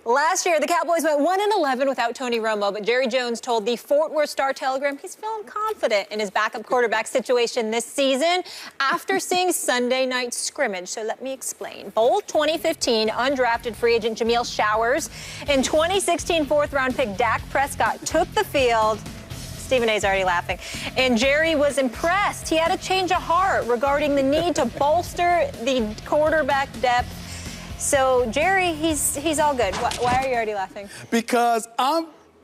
Last year, the Cowboys went 1-11 without Tony Romo, but Jerry Jones told the Fort Worth Star-Telegram he's feeling confident in his backup quarterback situation this season after seeing Sunday night's scrimmage. So let me explain. Bold 2015 undrafted free agent Jameill Showers and 2016 fourth-round pick Dak Prescott took the field. Stephen A's already laughing. And Jerry was impressed. He had a change of heart regarding the need to bolster the quarterback depth. So, Jerry, he's all good. Why are you already laughing? Because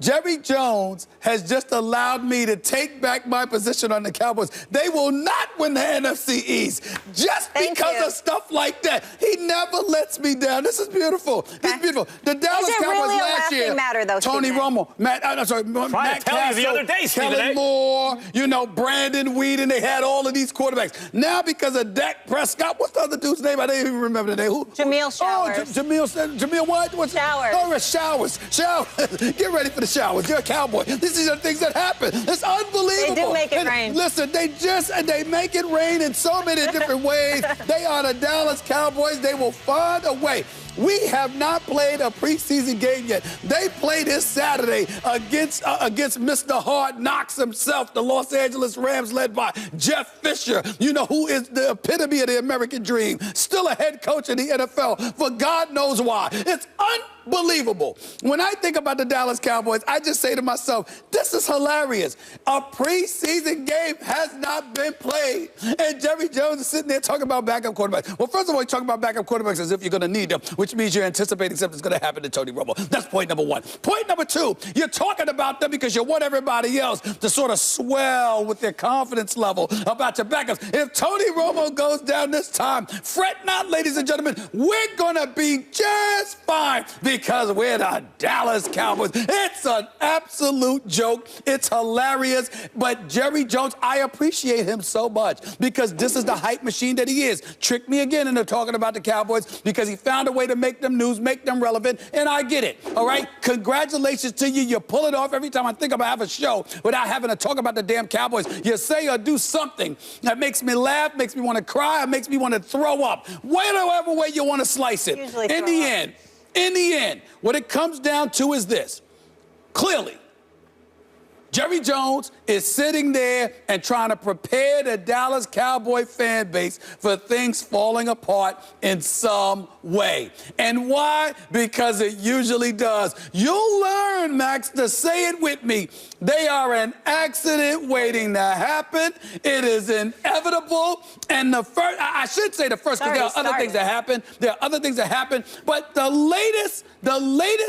Jerry Jones has just allowed me to take back my position on the Cowboys. They will not win the NFC East just because of stuff like that. He never lets me down. This is beautiful. Okay. This is beautiful. The Dallas Cowboys really last year. Matter, though, Tony Romo, Matt Castle, the other day, Kellen Moore, Brandon Weeden. They had all of these quarterbacks. Now because of Dak Prescott, what's the other dude's name? I don't even remember the name. Jameill Showers. Oh, Jameill what? Showers. Oh, Showers. Get ready for the Showers. You're a Cowboy. These are the things that happen. It's unbelievable. They do make it rain. Listen, they make it rain in so many different ways. They are the Dallas Cowboys. They will find a way. We have not played a preseason game yet. They play this Saturday against Mr. Hard Knocks himself, the Los Angeles Rams led by Jeff Fisher, who is the epitome of the American dream, still a head coach in the NFL for God knows why. It's unbelievable. When I think about the Dallas Cowboys, I just say to myself, this is hilarious. A preseason game has not been played. And Jerry Jones is sitting there talking about backup quarterbacks. Well, first of all, he's talking about backup quarterbacks as if you're going to need them, which means you're anticipating something's going to happen to Tony Romo. That's point number one. Point number two, you're talking about them because you want everybody else to sort of swell with their confidence level about your backups. If Tony Romo goes down this time, fret not, ladies and gentlemen, we're going to be just fine because we're the Dallas Cowboys. It's an absolute joke. It's hilarious. But Jerry Jones, I appreciate him so much because this is the hype machine that he is. Tricked me again into talking about the Cowboys because he found a way to make them news, make them relevant, and I get it, all right? Congratulations to you. You pull it off every time I think about having a show without having to talk about the damn Cowboys. You say or do something that makes me laugh, makes me want to cry, or makes me want to throw up. Whatever way you want to slice it. In the end, what it comes down to is this. Clearly, Jerry Jones is sitting there and trying to prepare the Dallas Cowboy fan base for things falling apart in some way. And why? Because it usually does. You'll learn, Max, to say it with me. They are an accident waiting to happen. It is inevitable. And I should say the first, because there are other things that happen. There are other things that happen. But the latest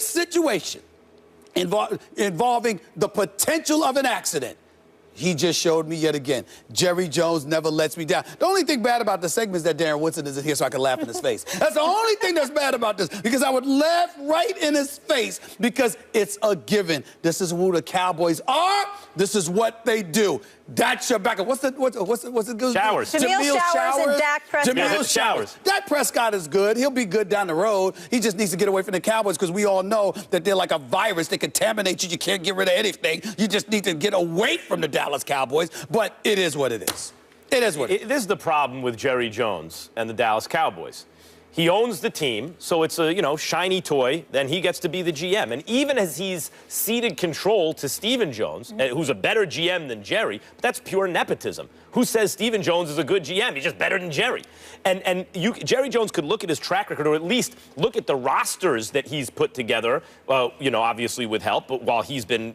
situation involving the potential of an accident, he just showed me yet again. Jerry Jones never lets me down. The only thing bad about the segment is that Darren Woodson isn't here so I can laugh in his face. That's the only thing that's bad about this, because I would laugh right in his face because it's a given. This is who the Cowboys are. This is what they do. That's your backup. What's it good? Showers. Jameill Showers and Dak Prescott. Jameill Showers. Dak Prescott is good. He'll be good down the road. He just needs to get away from the Cowboys because we all know that they're like a virus. They contaminate you. You can't get rid of anything. You just need to get away from the Dallas Cowboys. But it is what it is. It is what it is. This is the problem with Jerry Jones and the Dallas Cowboys. He owns the team, so it's a, shiny toy. Then he gets to be the GM. And even as he's ceded control to Stephen Jones, who's a better GM than Jerry, that's pure nepotism. Who says Stephen Jones is a good GM? He's just better than Jerry. And Jerry Jones could look at his track record, or at least look at the rosters that he's put together, obviously with help, but while he's been,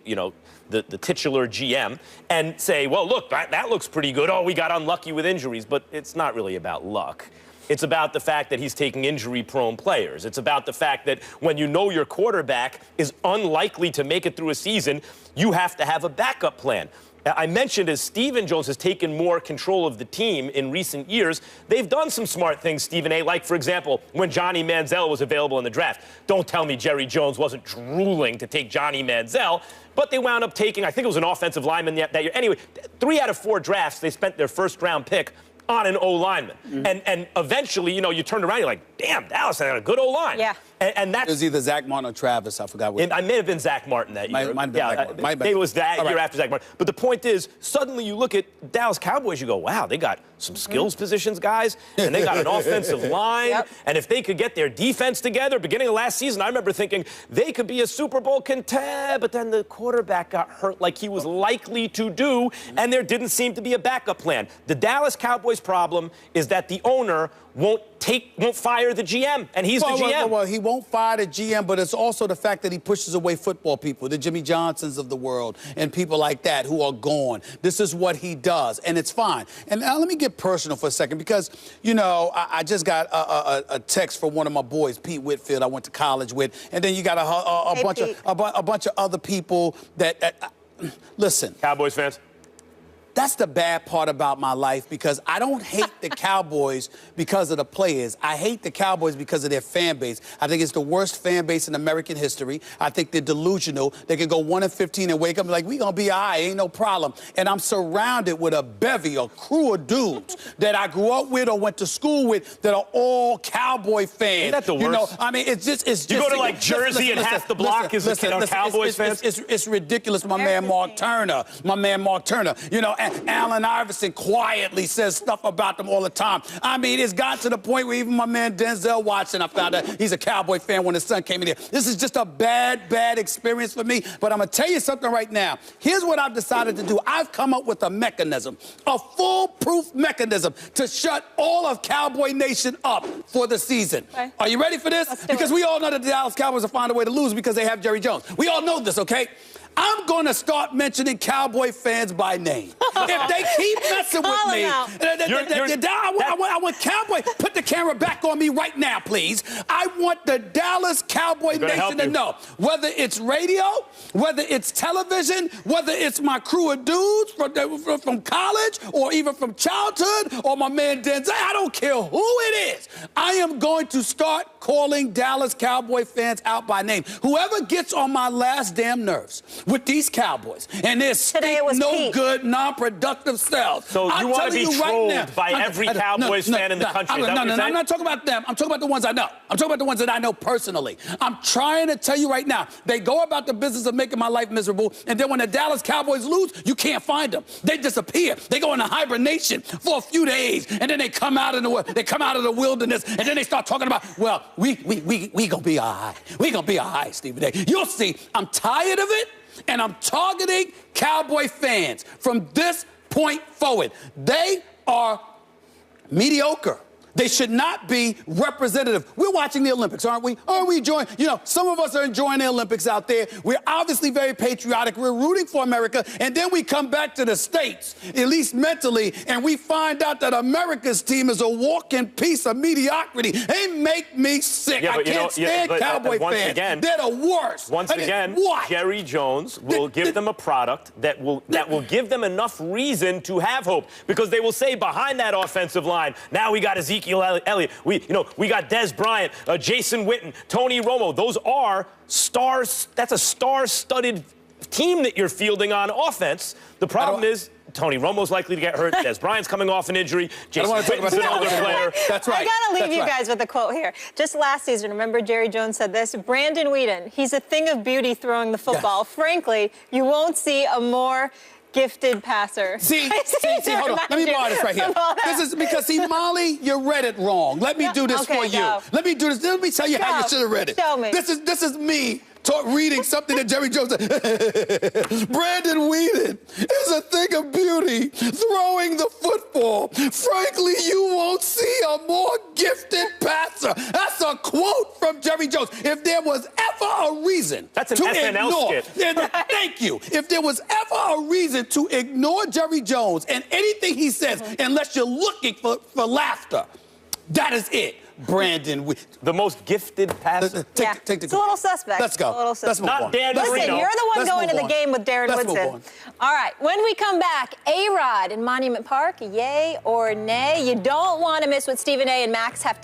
the titular GM, and say, well, look, that looks pretty good. Oh, we got unlucky with injuries. But it's not really about luck. It's about the fact that he's taking injury-prone players. It's about the fact that when you know your quarterback is unlikely to make it through a season, you have to have a backup plan. I mentioned as Stephen Jones has taken more control of the team in recent years, they've done some smart things, Stephen A., like, for example, when Johnny Manziel was available in the draft. Don't tell me Jerry Jones wasn't drooling to take Johnny Manziel, but they wound up taking, I think it was an offensive lineman that year. Anyway, 3 out of 4 drafts, they spent their first-round pick on an O-lineman. And eventually, you turned around, you're like, damn, Dallas had a good O-line. Yeah. And that's... It was either Zach Martin or Travis, I forgot what. I may have been Zach Martin that year. Might have been Zach Martin. Maybe it was that year after Zach Martin. But the point is, suddenly you look at Dallas Cowboys, you go, wow, they got some skills positions guys, and they got an offensive line. Yep. And if they could get their defense together, beginning of last season, I remember thinking they could be a Super Bowl contender, but then the quarterback got hurt like he was likely to do, and there didn't seem to be a backup plan. The Dallas Cowboys' problem is that the owner won't fire the GM, and he's the GM. Well, he won't fire the GM, but it's also the fact that he pushes away football people, the Jimmy Johnsons of the world, and people like that who are gone. This is what he does, and it's fine. And now let me get personal for a second, because, you know, I just got a text from one of my boys, Pete Whitfield, I went to college with, and then you got a bunch of other people that listen. Cowboys fans? That's the bad part about my life, because I don't hate the Cowboys because of the players. I hate the Cowboys because of their fan base. I think it's the worst fan base in American history. I think they're delusional. They can go 1-15 and wake up and be like, we gonna be all right, ain't no problem. And I'm surrounded with a bevy, a crew of dudes that I grew up with or went to school with that are all Cowboy fans. Isn't that the worst? You know, I mean, it's just... You go to, like, Jersey and half the block is Cowboys fans? It's ridiculous, my man Mark Turner. You know, Allen Iverson quietly says stuff about them all the time. I mean, it's got to the point where even my man Denzel Watson, I found out he's a Cowboy fan when his son came in here. This is just a bad experience for me. But I'm going to tell you something right now. Here's what I've decided to do. I've come up with a mechanism, a foolproof mechanism to shut all of Cowboy Nation up for the season. Okay. Are you ready for this? Because we all know that the Dallas Cowboys will find a way to lose because they have Jerry Jones. We all know this, okay? I'm going to start mentioning Cowboy fans by name. If they keep messing with me, I want Cowboy. Put the camera back on me right now, please. I want the Dallas Cowboy Nation to know, whether it's radio, whether it's television, whether it's my crew of dudes from college or even from childhood or my man Denzel, I don't care who it is. I am going to start calling Dallas Cowboy fans out by name. Whoever gets on my last damn nerves with these Cowboys and their good, non-productive selves. So you want to be trolled by every Cowboys fan in the country? No, I'm not talking about them. I'm talking about the ones I know. I'm talking about the ones that I know personally. I'm trying to tell you right now, they go about the business of making my life miserable, and then when the Dallas Cowboys lose, you can't find them. They disappear. They go into hibernation for a few days, and then they come out of the wilderness, and then they start talking about, well, we gonna be all right. We gonna be all right, Stephen A. You'll see. I'm tired of it. And I'm targeting Cowboy fans from this point forward. They are mediocre. They should not be representative. We're watching the Olympics, aren't we? Aren't we enjoying? You know, some of us are enjoying the Olympics out there. We're obviously very patriotic. We're rooting for America. And then we come back to the States, at least mentally, and we find out that America's team is a walking piece of mediocrity. They make me sick. Yeah, I can't stand Cowboy fans. Again, they're the worst. Once again, Jerry Jones will give them a product that will give them enough reason to have hope, because they will say behind that offensive line, now we got Ezekiel Elliott, we got Dez Bryant, Jason Witten, Tony Romo. Those are stars. That's a star-studded team that you're fielding on offense. The problem is Tony Romo's likely to get hurt. Dez Bryant's coming off an injury. Jason Witten's an older player. That's right. I got to leave you guys with a quote here. Just last season, remember Jerry Jones said this? Brandon Whedon, he's a thing of beauty throwing the football. Yes. Frankly, you won't see a more gifted passer. See, hold on. Let me borrow this right here. This is because, see, Molly, you read it wrong. Let me do this for you. Go. Let me do this. Let me tell you how you should have read it. Show me. This is me reading something that Jerry Jones said. Brandon Whedon is a thing of beauty, throwing the football. Frankly, you won't see a more gifted passer. That's a quote from Jerry Jones. If there was ever a reason to ignore, skit. Thank you. If there was ever a reason to ignore Jerry Jones and anything he says, unless you're looking for laughter, that is it. Brandon Whedon. The most gifted passer. It's a little suspect. Let's go. Let's move on. Dan Marino. Listen, you're the one going to the game with Darren Woodson. All right, when we come back, A-Rod in Monument Park, yay or nay? You don't want to miss what Stephen A. and Max have to